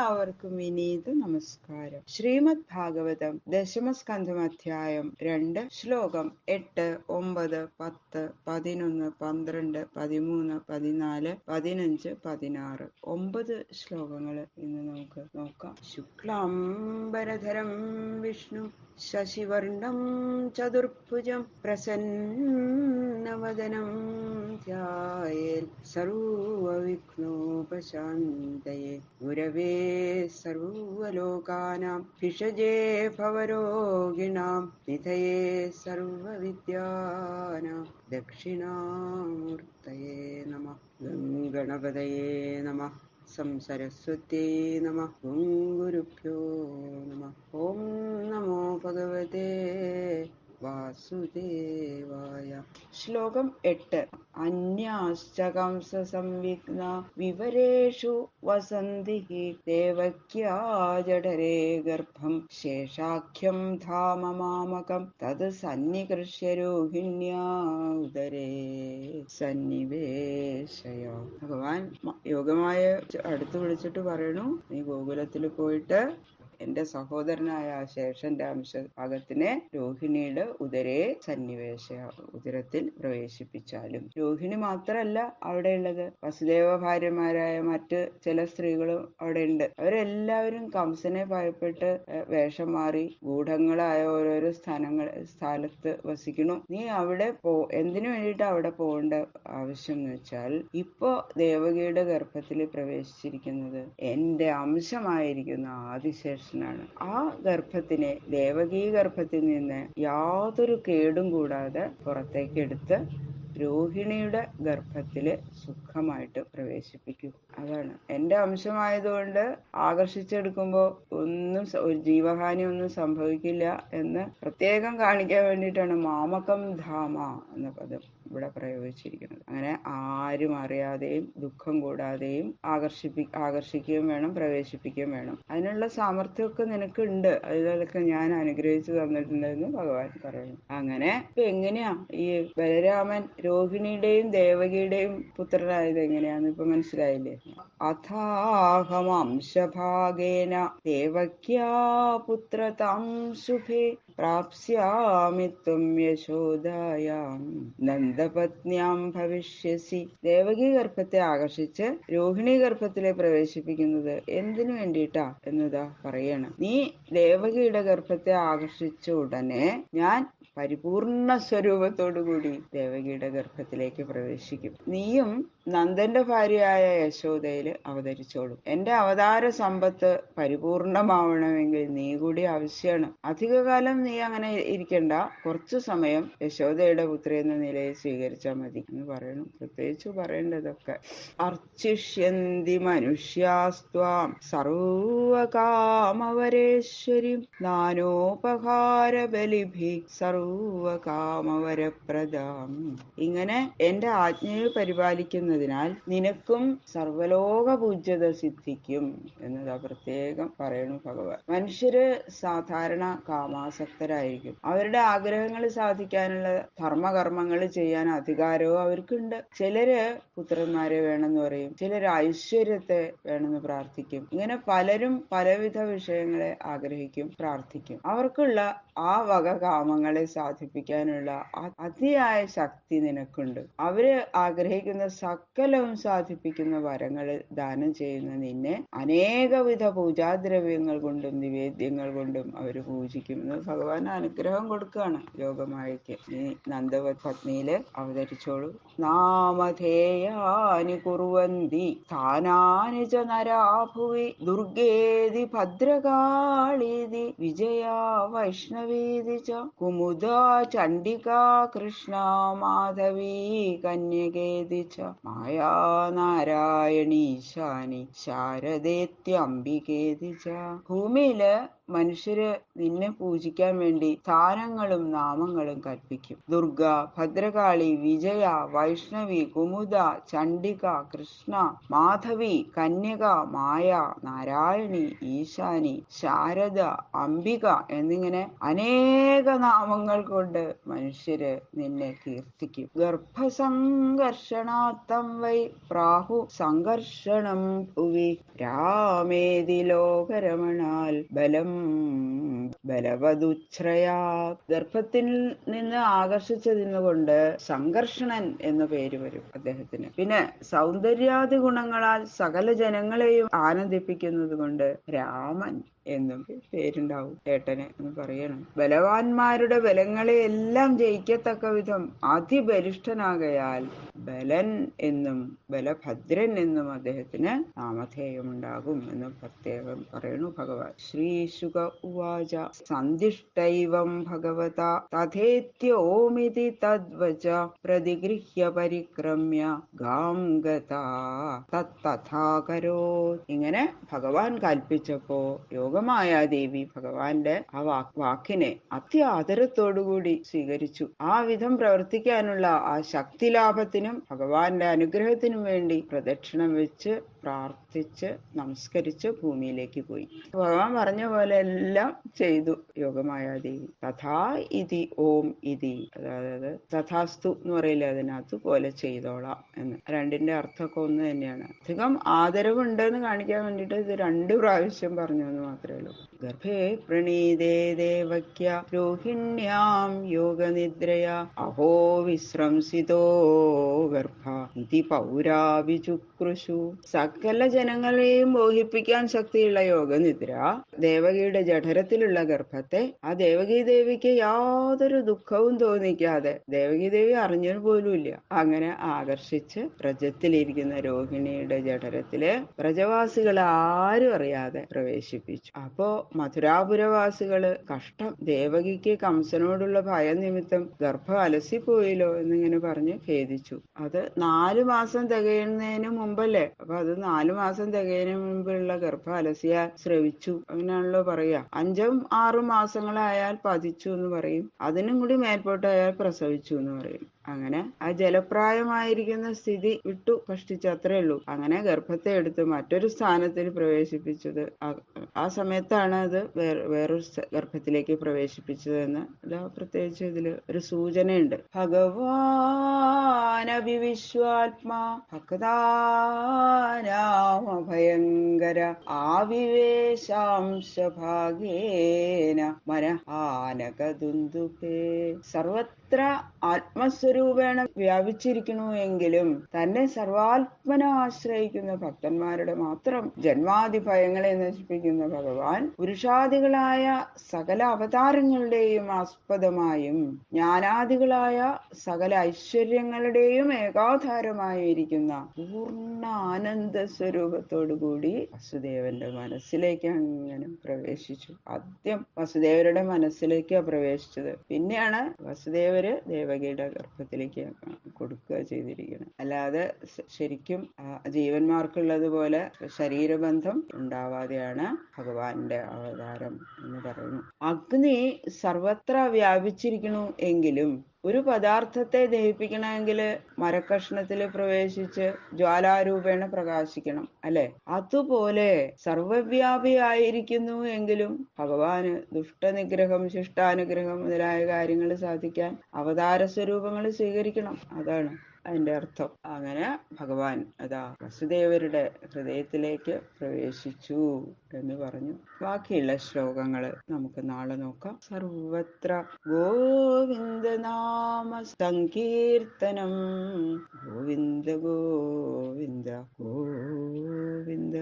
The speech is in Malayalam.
എല്ലാവർക്കും വിനീത നമസ്കാരം. ശ്രീമദ് ഭാഗവതം ദശമസ്കന്ധം അധ്യായം 2 ശ്ലോകം 8, 9, 10, 11, 12, 13, 14, 15, 16 9 ശ്ലോകങ്ങൾ ഇന്ന് നമുക്ക് നോക്കാം. ശുക്ലാംബരധരം വിഷ്ണു ശശിവർണം ചതുർഭുജം പ്രസന്നവദനം ധ്യായേൽ സർവവിഘ്നോപശാന്തയേ ഗുരവേ സർവലോകാനാം ഭിഷജേ ഭവരോഗിണാം നിധയേ സർവവിദ്യാനാം ദക്ഷിണാമൂർത്തയേ നമഃ. ഗണപതയേ നമഃ. സരസ്വത്യേ നമഃ. ഗുരുഭ്യോ നമഃ. ഓം നമോ ഭഗവതേ വാസുദേവായ. ശ്ലോകം 8. അന്യാശ്ച കംസ സംവിഘ്ന വിവരേഷു വസന്തിഃ ദേവക്യാ ജഠരേ ഗർഭം ശേഷാഖ്യം ധാമ മാമകം തത് സന്നികൃഷ്യ രോഹിണ്യാ ഉദരേ സന്നിവേശയ. ഭഗവാൻ യോഗമായ അടുത്ത് വിളിച്ചിട്ട് പറയണു, നീ ഗോകുലത്തിൽ പോയിട്ട് എന്റെ സഹോദരനായ ശേഷന്റെ അംശഭാഗത്തിനെ രോഹിണിയുടെ ഉദരേ സന്നിവേശ, ഉദരത്തിൽ പ്രവേശിപ്പിച്ചാലും. രോഹിണി മാത്രല്ല അവിടെയുള്ളത്, വസുദേവ ഭാര്യമാരായ മറ്റ് ചില സ്ത്രീകളും അവിടെ ഉണ്ട്. അവരെല്ലാവരും കംസനെ ഭയപ്പെട്ട് വേഷം മാറി ഗൂഢങ്ങളായ ഓരോരോ സ്ഥലത്ത് വസിക്കണു. നീ അവിടെ എന്തിനു വേണ്ടിയിട്ട് അവിടെ പോകേണ്ട ആവശ്യം എന്ന് വെച്ചാൽ, ഇപ്പോ ദേവകിയുടെ ഗർഭത്തിൽ പ്രവേശിച്ചിരിക്കുന്നത് എന്റെ അംശമായിരിക്കുന്ന ആദിശേഷൻ. ആ ഗർഭത്തിനെ ദേവകീ ഗർഭത്തിൽ നിന്ന് യാതൊരു കേടും കൂടാതെ പുറത്തേക്ക് എടുത്ത് രോഹിണിയുടെ ഗർഭത്തില് സുഖമായിട്ട് പ്രവേശിപ്പിക്കും. അതാണ് എന്റെ അംശമായതുകൊണ്ട് ആകർഷിച്ചെടുക്കുമ്പോ ഒരു ജീവഹാനി ഒന്നും സംഭവിക്കില്ല എന്ന് പ്രത്യേകം കാണിക്കാൻ വേണ്ടിയിട്ടാണ് മാമകം ധാമ എന്ന പദം ഇവിടെ പ്രയോഗിച്ചിരിക്കുന്നത്. അങ്ങനെ ആരും അറിയാതെയും ദുഃഖം കൂടാതെയും ആകർഷിക്കുകയും വേണം, പ്രവേശിപ്പിക്കുകയും വേണം. അതിനുള്ള സാമർഥ്യമൊക്കെ നിനക്കുണ്ട്, അതിലൊക്കെ ഞാൻ അനുഗ്രഹിച്ചു തന്നിട്ടുണ്ടെന്ന് ഭഗവാൻ പറയുന്നു. അങ്ങനെ എങ്ങനെയാ ഈ ബലരാമൻ രോഹിണിയുടെയും ദേവകിയുടെയും പുത്രനായത് എങ്ങനെയാന്ന് ഇപ്പൊ മനസ്സിലായില്ലേ? അഥാഹമംശഭാഗേന ദേവക്യാ പുത്രതാം ശുഭേ പ്രാപ്സ്യാമി ത്വം യശോദായാം നന്ദപത്ന്യാം ഭവിഷ്യസി. ദേവകി ഗർഭത്തെ ആകർഷിച്ച് രോഹിണി ഗർഭത്തിലെ പ്രവേശിപ്പിക്കുന്നത് എന്തിനു വേണ്ടിയിട്ടാ എന്നതാ പറയണം. നീ ദേവകിയുടെ ഗർഭത്തെ ആകർഷിച്ച ഉടനെ ഞാൻ പരിപൂർണ സ്വരൂപത്തോടുകൂടി ദേവകിയുടെ ഗർഭത്തിലേക്ക് പ്രവേശിക്കും. നീയും നന്ദന്റെ ഭാര്യയായ യശോദയിൽ അവതരിച്ചോളും. എന്റെ അവതാര സമ്പത്ത് പരിപൂർണമാവണമെങ്കിൽ നീ കൂടി ആവശ്യമാണ്. അധികകാലം നീ അങ്ങനെ ഇരിക്കണ്ട, കുറച്ചു സമയം യശോദയുടെ പുത്രി എന്ന നിലയിൽ സ്വീകരിച്ചാൽ മതി എന്ന് പറയണം. പ്രത്യേകിച്ച് പറയേണ്ടതൊക്കെ അർച്ചിഷ്യന്തി മനുഷ്യാസ്ത്വാം സർവകാമവരേശ്വരീം നാനോപഹാര ബലിഭി സർവകാമവരപ്രദാം. ഇങ്ങനെ എന്റെ ആജ്ഞയെ പരിപാലിക്കുന്നതിനാൽ നിനക്കും സർവലോക പൂജ്യത സിദ്ധിക്കും എന്നതാ പ്രത്യേകം പറയണു ഭഗവാൻ. മനുഷ്യര് സാധാരണ കാമാസക്തരായിരിക്കും. അവരുടെ ആഗ്രഹങ്ങൾ സാധിക്കാനുള്ള ധർമ്മകർമ്മങ്ങൾ ചെയ്യാൻ അധികാരവും അവർക്കുണ്ട്. ചിലര് പുത്രന്മാരെ വേണമെന്ന് പറയും, ചിലര് ഐശ്വര്യത്തെ വേണമെന്ന് പ്രാർത്ഥിക്കും. ഇങ്ങനെ പലരും പലവിധ വിഷയങ്ങളെ ആഗ്രഹിക്കും, പ്രാർത്ഥിക്കും. അവർക്കുള്ള ആ വക കാമങ്ങളെ സാധിപ്പിക്കാനുള്ള അതിയായ ശക്തി നിനക്കുണ്ട്. അവര് ആഗ്രഹിക്കുന്ന സകലവും സാധിപ്പിക്കുന്ന വരങ്ങൾ ദാനം ചെയ്യുന്ന നിന്നെ അനേകവിധ പൂജാദ്രവ്യങ്ങൾ കൊണ്ടും നിവേദ്യങ്ങൾ കൊണ്ടും അവര് പൂജിക്കുന്നു. ഭഗവാൻ അനുഗ്രഹം കൊടുക്കുകയാണ് യോഗമായയ്ക്ക്. നീ നന്ദപത്നിയില് അവതരിച്ചോളൂ. നാമധേയാനി കുർവന്തി സ്ഥാനാനി ച നരാഭുവി ദുർഗേതി ഭദ്രകാളീതി വിജയാ വൈഷ്ണവീതി ച കുമുദാ ചണ്ഡികാ കൃഷ്ണ മാധവീ കന്യകേതി ച മായാ നാരായണീശാനി ശാരദേത്യംബികേതി ച. ഭൂമിയില് മനുഷ്യര് നിന്നെ പൂജിക്കാൻ വേണ്ടി സ്ഥാനങ്ങളും നാമങ്ങളും കൽപ്പിക്കും. ദുർഗ, ഭദ്രകാളി, വിജയ, വൈഷ്ണവി, കുമുദ, ചണ്ഡിക, കൃഷ്ണ, മാധവി, കന്യക, മായ, നാരായണി, ഈശാനി, ശാരദ, അംബിക എന്നിങ്ങനെ അനേക നാമങ്ങൾ കൊണ്ട് മനുഷ്യര് നിന്നെ കീർത്തിക്കും. ഗർഭസംഘർഷണാത്തം വൈ പ്രാഹു സംഘർഷണം ഭുവി രാമേതി ലോകരമണാൽ ബലം ബലവതുച്ഛ്രയാ. ഗർഭത്തിൽ നിന്ന് ആകർഷിച്ചതിനുകൊണ്ട് സംഘർഷണൻ എന്നു പേര് വരും അദ്ദേഹത്തിന്. പിന്നെ സൗന്ദര്യാദി ഗുണങ്ങളാൽ സകല ജനങ്ങളെയും ആനന്ദിപ്പിക്കുന്നത് കൊണ്ട് രാമൻ എന്നും പേരുണ്ടാവും ഏട്ടന് എന്ന് പറയണം. ബലവാന്മാരുടെ ബലങ്ങളെ എല്ലാം ജയിക്കത്തക്ക വിധം അതിബലിഷ്ഠനാകയാൽ ബലൻ എന്നും ബലഭദ്രൻ എന്നും അദ്ദേഹത്തിന് നാമധേയമുണ്ടാകും എന്ന് പ്രത്യേകം പറയണു ഭഗവാൻ. ശ്രീശുക ഉവാച സന്ദിഷ്ടൈവം ഭഗവത തഥേത്യോമിതി തദ്വച പ്രതിഗൃഹ്യ പരിക്രമ്യ ഗാം ഗതാ തത്തഥാകരോ. ഇങ്ങനെ ഭഗവാൻ കൽപ്പിച്ചപ്പോ യോഗമായാദേവി ഭഗവാന്റെ ആ വാക്കിനെ അത്യാദരത്തോടുകൂടി സ്വീകരിച്ചു. ആ വിധം പ്രവർത്തിക്കാനുള്ള ആ ശക്തിലാഭത്തിനും ഭഗവാന്റെ അനുഗ്രഹത്തിനും വേണ്ടി പ്രദക്ഷിണം വെച്ച് പ്രാർത്ഥിച്ച് നമസ്കരിച്ച് ഭൂമിയിലേക്ക് പോയി. ഭഗവാൻ പറഞ്ഞ പോലെ എല്ലാം ചെയ്തു യോഗമായാദേവി. തഥാ ഇതി ഓം ഇതി, അതായത് തഥാസ്തു എന്ന് പറയില്ല, അതിനകത്ത് പോലെ ചെയ്തോളാം എന്ന്. രണ്ടിന്റെ അർത്ഥമൊക്കെ ഒന്ന് തന്നെയാണ്. അധികം ആദരവുണ്ടെന്ന് കാണിക്കാൻ വേണ്ടിയിട്ട് ഇത് 2 പ്രാവശ്യം പറഞ്ഞു എന്ന് മാത്രമേ ഉള്ളൂ. ഗർഭേ പ്രണീതേ ദേവക്യ രോഹിണ്യാം യോഗനിദ്രയാ അഹോ വിശ്രംസിതോ ഗർഭ ഇതി പൗരാവിചുക്രുഷു. സകല ജനങ്ങളെയും മോഹിപ്പിക്കാൻ ശക്തിയുള്ള യോഗനിദ്ര ദേവകിയുടെ ജഠരത്തിലുള്ള ഗർഭത്തെ ആ ദേവകീ ദേവിക്ക് യാതൊരു ദുഃഖവും തോന്നിക്കാതെ, ദേവകീ ദേവി അറിഞ്ഞത് പോലുമില്ല, അങ്ങനെ ആകർഷിച്ച് വ്രജത്തിലിരിക്കുന്ന രോഹിണിയുടെ ജഠരത്തില് വ്രജവാസികൾ ആരും അറിയാതെ പ്രവേശിപ്പിച്ചു. അപ്പോ മധുരാപുരവാസികള് കഷ്ടം, ദേവകിക്ക് കംസനോടുള്ള ഭയം നിമിത്തം ഗർഭം അലസിപ്പോയില്ലോ എന്നിങ്ങനെ പറഞ്ഞ് ഖേദിച്ചു. അത് 4 മാസം തികയുന്നതിന് മുമ്പല്ലേ, അപ്പൊ അത് 4 മാസം തികയുന്നതിന് മുമ്പുള്ള ഗർഭം അലസിയാൽ സ്രവിച്ചു അങ്ങനെയാണല്ലോ പറയാ. 5-6 മാസങ്ങളായാൽ പതിച്ചു എന്ന് പറയും, അതിനും കൂടി മേൽപോട്ടായാൽ പ്രസവിച്ചു എന്ന് പറയും. അങ്ങനെ ആ ജലപ്രായമായിരിക്കുന്ന സ്ഥിതി വിട്ടു കഷ്ടിച്ചു, അത്രേ ഉള്ളൂ. അങ്ങനെ ഗർഭത്തെ എടുത്ത് മറ്റൊരു സ്ഥാനത്തിൽ പ്രവേശിപ്പിച്ചത്. ആ സമയത്താണ് അത് വേറൊരു ഗർഭത്തിലേക്ക് പ്രവേശിപ്പിച്ചതെന്ന് ഇതാ പ്രത്യേകിച്ച് ഇതില് ഒരു സൂചനയുണ്ട്. ഭഗവാനഭിവിശ്വാത്മാ ഭക്താനാമഭയങ്കര ആവിവേശാംശഭാഗേന മനഃആനകദുന്ദുഭേ. സർവത്ര ആത്മസ്വരൂപേണ വ്യാപിച്ചിരിക്കണു എങ്കിലും തന്നെ സർവാത്മന ആശ്രയിക്കുന്ന ഭക്തന്മാരുടെ മാത്രം ജന്മാദി ഭയങ്ങളെ നശിപ്പിക്കുന്ന ഭഗവാൻ പുരുഷാദികളായ സകല അവതാരങ്ങളുടെയും ആസ്പദമായും ജ്ഞാനാദികളായ സകല ഐശ്വര്യങ്ങളുടെയും ഏകാധാരമായിരിക്കുന്ന പൂർണ്ണ ആനന്ദ സ്വരൂപത്തോടുകൂടി വസുദേവന്റെ മനസ്സിലേക്ക് അങ്ങനെ പ്രവേശിച്ചു. ആദ്യം വസുദേവരുടെ മനസ്സിലേക്ക് പ്രവേശിച്ചത്, പിന്നെയാണ് വസുദേവര് ദേവകിയുടെ ഗർഭത്തിലേക്ക് കൊടുക്കുക ചെയ്തിരിക്കുന്നത്. അല്ലാതെ ശരിക്കും ജീവന്മാർക്കുള്ളതുപോലെ ശരീരബന്ധം ഉണ്ടാവാതെയാണ് ഭഗവാന്റെ അവതാരം എന്ന് പറയുന്നു. അഗ്നി സർവത്ര വ്യാപിച്ചിരിക്കണു എങ്കിലും ഒരു പദാർത്ഥത്തെ ദഹിപ്പിക്കണമെങ്കിൽ മരക്കഷ്ണത്തിൽ പ്രവേശിച്ച് ജ്വാലാരൂപേണ പ്രകാശിക്കണം, അല്ലെ? അതുപോലെ സർവവ്യാപിയായിരിക്കുന്നു എങ്കിലും ഭഗവാന് ദുഷ്ടനിഗ്രഹം ശിഷ്ടാനുഗ്രഹം മുതലായ കാര്യങ്ങൾ സാധിക്കാൻ അവതാര സ്വരൂപങ്ങൾ സ്വീകരിക്കണം. അതാണ് അതിന്റെ അർത്ഥം. അങ്ങനെ ഭഗവാൻ അതാ വസുദേവരുടെ ഹൃദയത്തിലേക്ക് പ്രവേശിച്ചു എന്ന് പറഞ്ഞു. ബാക്കിയുള്ള ശ്ലോകങ്ങള് നമുക്ക് നാളെ നോക്കാം. സർവത്ര ഗോവിന്ദ നാമ സങ്കീർത്തനം, ഗോവിന്ദ ഗോവിന്ദ ഗോവിന്ദ.